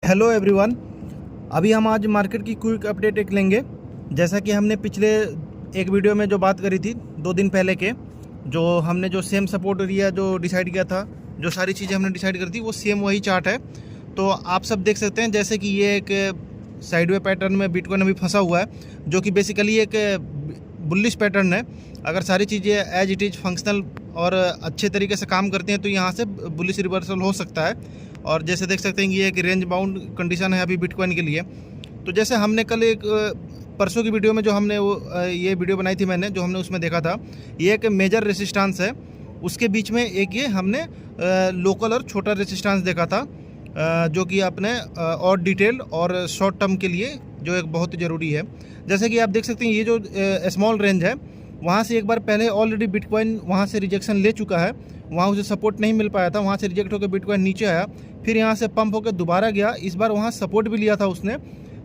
Hello everyone. अभी हम आज मार्केट की क्विक अपडेट एक लेंगे। जैसा कि हमने पिछले एक वीडियो में जो बात करी थी 2 दिन पहले के, जो हमने जो सेम सपोर्ट एरिया जो डिसाइड किया था, जो सारी चीज़ें हमने डिसाइड करी थी, वो सेम वही चार्ट है। तो आप सब देख सकते हैं जैसे कि ये एक साइडवे पैटर्न में बिटकॉइन अभी फंसा हुआ है, जो कि बेसिकली एक बुलिश पैटर्न है। अगर सारी चीज़ें एज इट इज़ फंक्शनल और अच्छे तरीके से काम करती हैं तो यहाँ से बुलिश रिवर्सल हो सकता है। और जैसे देख सकते हैं ये एक रेंज बाउंड कंडीशन है अभी बिटकॉइन के लिए। तो जैसे हमने कल एक परसों की वीडियो में जो हमने ये वीडियो बनाई थी मैंने, जो हमने उसमें देखा था, ये एक मेजर रेसिस्टेंस है, उसके बीच में एक ये हमने लोकल और छोटा रेसिस्टेंस देखा था, जो कि अपने और डिटेल और शॉर्ट टर्म के लिए जो एक बहुत ज़रूरी है। जैसे कि आप देख सकते हैं ये जो स्मॉल रेंज है, वहाँ से एक बार पहले ऑलरेडी बिटकॉइन वहाँ से रिजेक्शन ले चुका है, वहाँ उसे सपोर्ट नहीं मिल पाया था, वहाँ से रिजेक्ट होकर बिटकॉइन नीचे आया, फिर यहाँ से पंप होकर दोबारा गया। इस बार वहाँ सपोर्ट भी लिया था उसने,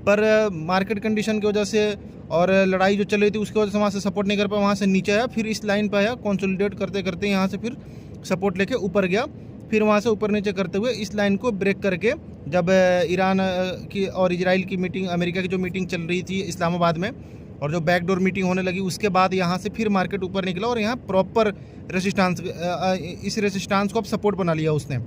पर मार्केट कंडीशन की वजह से और लड़ाई जो चल रही थी उसकी वजह से वहाँ से सपोर्ट नहीं कर पाया, वहाँ से नीचे आया, फिर इस लाइन पर आया, कंसोलिडेट करते करते यहाँ से फिर सपोर्ट लेके ऊपर गया, फिर वहाँ से ऊपर नीचे करते हुए इस लाइन को ब्रेक करके जब ईरान की और इजराइल की मीटिंग, अमेरिका की जो मीटिंग चल रही थी इस्लामाबाद में, और जो बैकडोर मीटिंग होने लगी, उसके बाद यहाँ से फिर मार्केट ऊपर निकला और यहाँ प्रॉपर रेसिस्टेंस, इस रेसिस्टेंस को अब सपोर्ट बना लिया उसने।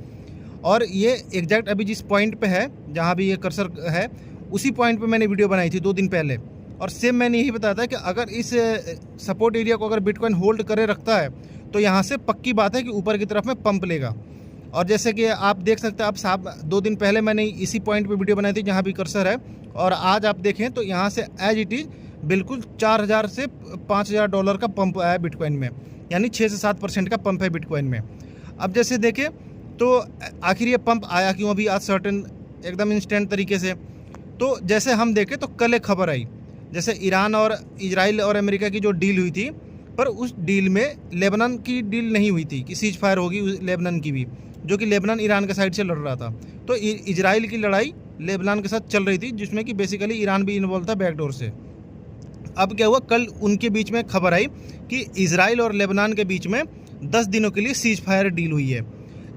और ये एग्जैक्ट अभी जिस पॉइंट पे है, जहाँ भी ये कर्सर है, उसी पॉइंट पे मैंने वीडियो बनाई थी 2 दिन पहले, और सेम मैंने यही बताया था कि अगर इस सपोर्ट एरिया को अगर बिटकॉइन होल्ड करे रखता है तो यहाँ से पक्की बात है कि ऊपर की तरफ में पंप लेगा। और जैसे कि आप देख सकते हैं, आप साहब 2 दिन पहले मैंने इसी पॉइंट पे वीडियो बनाई थी जहाँ भी कर्सर है, और आज आप देखें तो यहाँ से एज इट इज़ बिल्कुल 4000 से $5000 का पंप आया बिटकॉइन में, यानी 6 से 7% का पंप है बिटकॉइन में। अब जैसे देखें तो आखिर ये पंप आया क्यों अभी आज सर्टेन एकदम इंस्टेंट तरीके से। तो जैसे हम देखें तो कल एक खबर आई, जैसे ईरान और इजराइल और अमेरिका की जो डील हुई थी, पर उस डील में लेबनान की डील नहीं हुई थी कि सीज फायर होगी लेबनान की भी, जो कि लेबनान ईरान के साइड से लड़ रहा था। तो इजराइल की लड़ाई लेबनान के साथ चल रही थी, जिसमें कि बेसिकली ईरान भी इन्वॉल्व था बैकडोर से। अब क्या हुआ, कल उनके बीच में खबर आई कि इजराइल और लेबनान के बीच में 10 दिनों के लिए सीज फायर डील हुई है।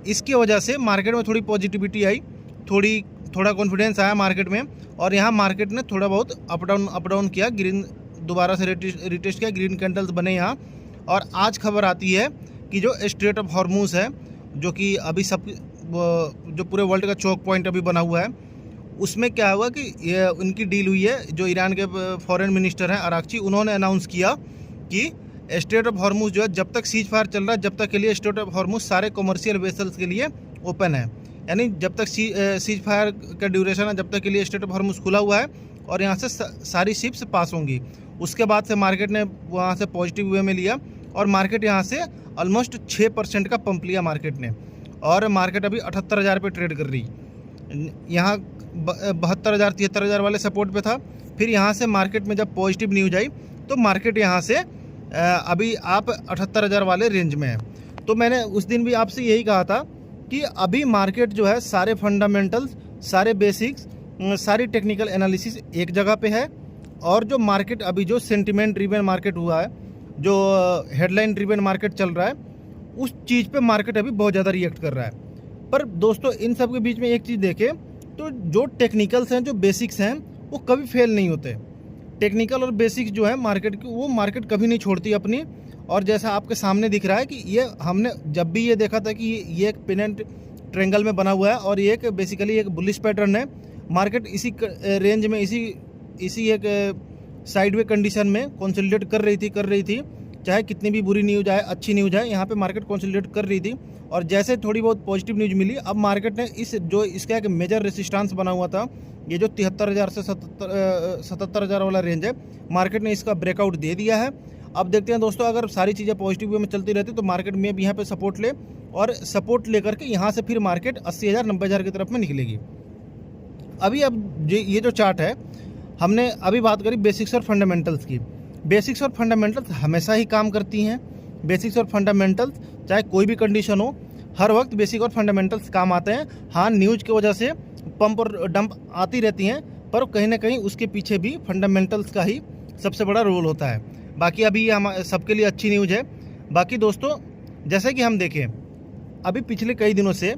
इसकी वजह से मार्केट में थोड़ी पॉजिटिविटी आई, थोड़ा कॉन्फिडेंस आया मार्केट में, और यहाँ मार्केट ने थोड़ा बहुत अप डाउन किया, ग्रीन दोबारा से रिटेस्ट किया, ग्रीन कैंडल्स बने यहाँ। और आज खबर आती है कि जो स्ट्रेट ऑफ हॉर्मूज है, जो कि अभी सब जो पूरे वर्ल्ड का चौक पॉइंट अभी बना हुआ है, उसमें क्या हुआ कि ये उनकी डील हुई है। जो ईरान के फॉरेन मिनिस्टर हैं अराक्ची, उन्होंने अनाउंस किया कि स्ट्रेट ऑफ हॉर्मूज जो है, जब तक सीज फायर चल रहा है, जब तक के लिए स्ट्रेट ऑफ हॉर्मूज सारे कमर्शियल वेसल्स के लिए ओपन है। यानी जब तक सीज फायर का ड्यूरेशन है, जब तक के लिए स्ट्रेट ऑफ हॉर्मूज खुला हुआ है और यहाँ से सारी शिप्स पास होंगी। उसके बाद से मार्केट ने वहाँ से पॉजिटिव वे में लिया, और मार्केट यहाँ से ऑलमोस्ट 6% का पंप लिया मार्केट ने, और मार्केट अभी 78,000 पे ट्रेड कर रही। यहाँ 72,000 73,000 वाले सपोर्ट पे था। फिर यहाँ से मार्केट में जब पॉजिटिव न्यूज आई तो मार्केट यहाँ से अभी आप 78,000 वाले रेंज में है। तो मैंने उस दिन भी आपसे यही कहा था कि अभी मार्केट जो है, सारे फंडामेंटल्स, सारे बेसिक्स, सारी टेक्निकल एनालिसिस एक जगह पे है, और जो मार्केट अभी जो सेंटिमेंट ड्रिवन मार्केट हुआ है, जो हेडलाइन ड्रिवन मार्केट चल रहा है, उस चीज़ पे मार्केट अभी बहुत ज़्यादा रिएक्ट कर रहा है। पर दोस्तों इन सब के बीच में एक चीज़ देखें तो जो टेक्निकल्स हैं, जो बेसिक्स हैं, वो कभी फेल नहीं होते। टेक्निकल और बेसिक्स जो है मार्केट की, वो मार्केट कभी नहीं छोड़ती अपनी। और जैसा आपके सामने दिख रहा है कि ये हमने जब भी ये देखा था कि ये एक पेनेंट ट्रेंगल में बना हुआ है, और ये एक बेसिकली एक बुलिश पैटर्न है। मार्केट इसी रेंज में इसी एक साइडवे कंडीशन में कंसोलिडेट कर रही थी, चाहे कितनी भी बुरी न्यूज आए, अच्छी न्यूज आए, यहाँ पे मार्केट कंसोलिडेट कर रही थी। और जैसे थोड़ी बहुत पॉजिटिव न्यूज मिली, अब मार्केट ने इसका एक मेजर रेसिस्टेंस बना हुआ था, ये जो 73,000 से 77,000 वाला रेंज है, मार्केट ने इसका ब्रेकआउट दे दिया है। अब देखते हैं दोस्तों, अगर सारी चीज़ें पॉजिटिव वे में चलती रहती तो मार्केट में भी यहाँ पे सपोर्ट ले, और सपोर्ट लेकर के यहाँ से फिर मार्केट 80,000 90,000 की तरफ में निकलेगी। अभी अब ये जो चार्ट है, हमने अभी बात करी बेसिक्स और फंडामेंटल्स की। बेसिक्स और फंडामेंटल्स हमेशा ही काम करती हैं। बेसिक्स और फंडामेंटल्स चाहे कोई भी कंडीशन हो, हर वक्त बेसिक और फंडामेंटल्स काम आते हैं। हाँ, न्यूज़ की वजह से पंप और डंप आती रहती हैं, पर कहीं ना कहीं उसके पीछे भी फंडामेंटल्स का ही सबसे बड़ा रोल होता है। बाकी अभी हम सबके लिए अच्छी न्यूज़ है। बाकी दोस्तों, जैसे कि हम देखें, अभी पिछले कई दिनों से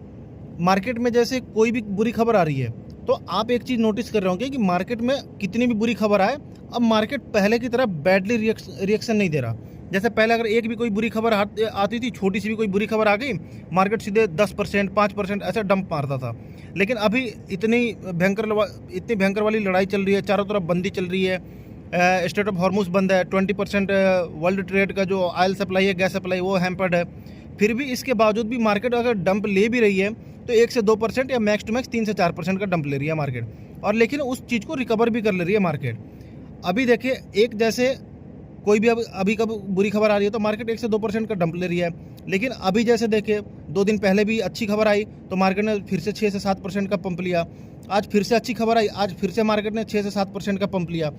मार्केट में जैसे कोई भी बुरी खबर आ रही है तो आप एक चीज़ नोटिस कर रहे होंगे कि मार्केट में कितनी भी बुरी खबर आए, अब मार्केट पहले की तरह बैडली रिएक्शन नहीं दे रहा। जैसे पहले अगर एक भी कोई बुरी खबर आती थी, छोटी सी भी कोई बुरी खबर आ गई, मार्केट सीधे 10%, 5% ऐसे डंप मारता था। लेकिन अभी इतनी भयंकर वाली लड़ाई चल रही है, चारों तरफ बंदी चल रही है, स्ट्रेट ऑफ हॉर्मुज बंद है, 20% वर्ल्ड ट्रेड का जो ऑयल सप्लाई है, गैस सप्लाई, वो हैम्पर्ड है। फिर भी इसके बावजूद भी मार्केट अगर डंप ले भी रही है तो 1 से 2% या मैक्स टू मैक्स 3 से 4% का डंप ले रही है मार्केट, और लेकिन उस चीज़ को रिकवर भी कर ले रही है मार्केट। अभी देखिए, एक जैसे कोई भी अभी कब बुरी खबर आ रही है तो मार्केट 1 से 2% का डंप ले रही है, लेकिन अभी जैसे देखिए 2 दिन पहले भी अच्छी खबर आई तो मार्केट ने फिर से 6 से 7% का पंप लिया। आज फिर से अच्छी खबर आई, आज फिर से मार्केट ने 6 से 7% का पंप लिया।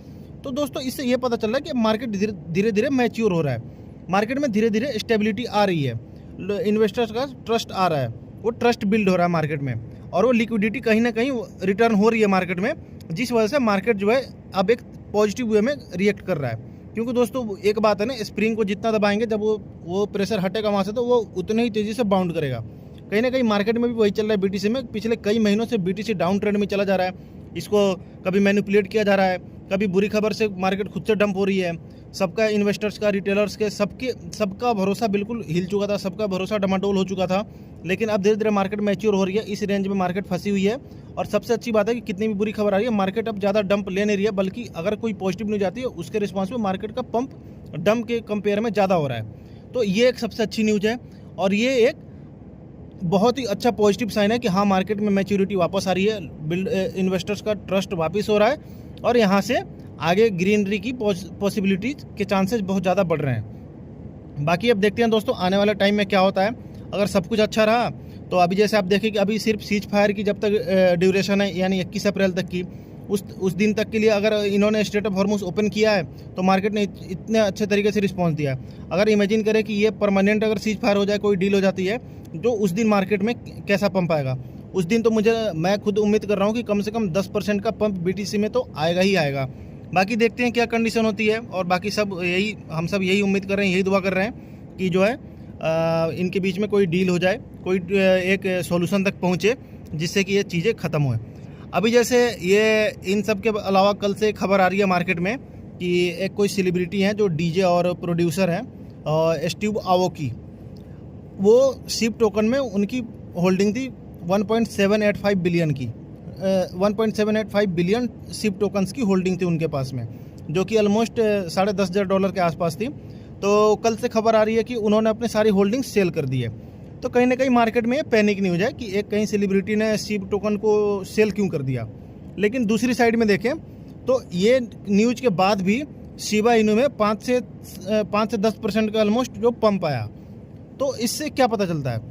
तो दोस्तों, इससे ये पता चल रहा है कि मार्केट धीरे धीरे मैच्योर हो रहा है, मार्केट में धीरे धीरे स्टेबिलिटी आ रही है, इन्वेस्टर्स का ट्रस्ट आ रहा है, वो ट्रस्ट बिल्ड हो रहा है मार्केट में, और वो लिक्विडिटी कहीं ना कहीं रिटर्न हो रही है मार्केट में, जिस वजह से मार्केट जो है अब एक पॉजिटिव वे में रिएक्ट कर रहा है। क्योंकि दोस्तों, एक बात है ना, स्प्रिंग को जितना दबाएंगे, जब वो प्रेशर हटेगा वहाँ से तो वो उतने ही तेज़ी से बाउंड करेगा। कहीं ना कहीं मार्केट में भी वही चल रहा है। बीटीसी में पिछले कई महीनों से बीटीसी डाउन ट्रेंड में चला जा रहा है, इसको कभी मैनिपुलेट किया जा रहा है, कभी बुरी खबर से मार्केट खुद से डंप हो रही है। सबका, इन्वेस्टर्स का, रिटेलर्स के, सबका भरोसा बिल्कुल हिल चुका था, सबका भरोसा डमाडोल हो चुका था। लेकिन अब धीरे धीरे मार्केट मैच्योर हो रही है, इस रेंज में मार्केट फंसी हुई है। और सबसे अच्छी बात है कि कितनी भी बुरी खबर आ रही है, मार्केट अब ज़्यादा डंप ले नहीं रही है, बल्कि अगर कोई पॉजिटिव न्यूज आती है उसके रिस्पॉन्स में मार्केट का पंप डंप के कंपेयर में ज़्यादा हो रहा है। तो ये एक सबसे अच्छी न्यूज़ है, और ये एक बहुत ही अच्छा पॉजिटिव साइन है कि हाँ, मार्केट में मैच्योरिटी वापस आ रही है, इन्वेस्टर्स का ट्रस्ट वापस हो रहा है, और यहाँ से आगे ग्रीनरी की पॉसिबिलिटीज के चांसेस बहुत ज़्यादा बढ़ रहे हैं। बाकी अब देखते हैं दोस्तों आने वाले टाइम में क्या होता है। अगर सब कुछ अच्छा रहा तो अभी जैसे आप देखें कि अभी सिर्फ सीज फायर की जब तक ड्यूरेशन है, यानी 21 अप्रैल तक की, उस दिन तक के लिए अगर इन्होंने स्ट्रेट ऑफ हॉर्मुज ओपन किया है तो मार्केट ने इतने अच्छे तरीके से रिस्पॉन्स दिया है। अगर इमेजिन करें कि ये परमानेंट अगर सीज फायर हो जाए, कोई डील हो जाती है, तो उस दिन मार्केट में कैसा पंप आएगा। उस दिन तो मैं खुद उम्मीद कर रहा हूँ कि कम से कम 10% का पंप बीटीसी में तो आएगा ही आएगा। बाकी देखते हैं क्या कंडीशन होती है, और बाकी हम सब यही उम्मीद कर रहे हैं, यही दुआ कर रहे हैं कि जो है इनके बीच में कोई डील हो जाए, कोई एक सॉल्यूशन तक पहुँचे जिससे कि ये चीज़ें ख़त्म हों। अभी जैसे ये इन सब के अलावा कल से खबर आ रही है मार्केट में कि एक कोई सेलिब्रिटी हैं जो डीजे और प्रोड्यूसर हैं, स्टीव आओकी, वो सिप टोकन में उनकी होल्डिंग थी 1.785 बिलियन की, 1.785 बिलियन सिप टोकन्स की होल्डिंग थी उनके पास में, जो कि ऑलमोस्ट $10,500 के आसपास थी। तो कल से खबर आ रही है कि उन्होंने अपनी सारी होल्डिंग सेल कर दी है। तो कहीं ना कहीं मार्केट में ये पैनिक न्यूज है कि एक कहीं सेलिब्रिटी ने सिप टोकन को सेल क्यों कर दिया। लेकिन दूसरी साइड में देखें तो ये न्यूज के बाद भी शिबा इनू में 5 से 10% का ऑलमोस्ट जो पंप आया। तो इससे क्या पता चलता है,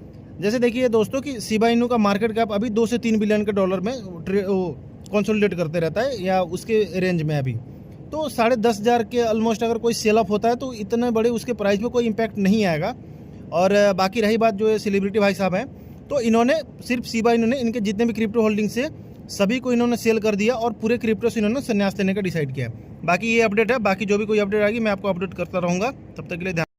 जैसे देखिए दोस्तों कि शिबा इनू का मार्केट कैप अभी 2 से 3 बिलियन के डॉलर में कंसोलिडेट करते रहता है, या उसके रेंज में अभी। तो 10,500 के ऑलमोस्ट अगर कोई सेल ऑफ होता है तो इतने बड़े उसके प्राइस में कोई इम्पैक्ट नहीं आएगा। और बाकी रही बात जो सेलिब्रिटी भाई साहब हैं, तो इन्होंने सिर्फ शिबा इनू ने इनके जितने भी क्रिप्टो होल्डिंग से सभी को इन्होंने सेल कर दिया, और पूरे क्रिप्टो से इन्होंने संन्यास लेने का डिसाइड किया है। बाकी ये अपडेट है, बाकी जो भी कोई अपडेट आएगी मैं आपको अपडेट करता रहूँगा। तब तक के लिए ध्यान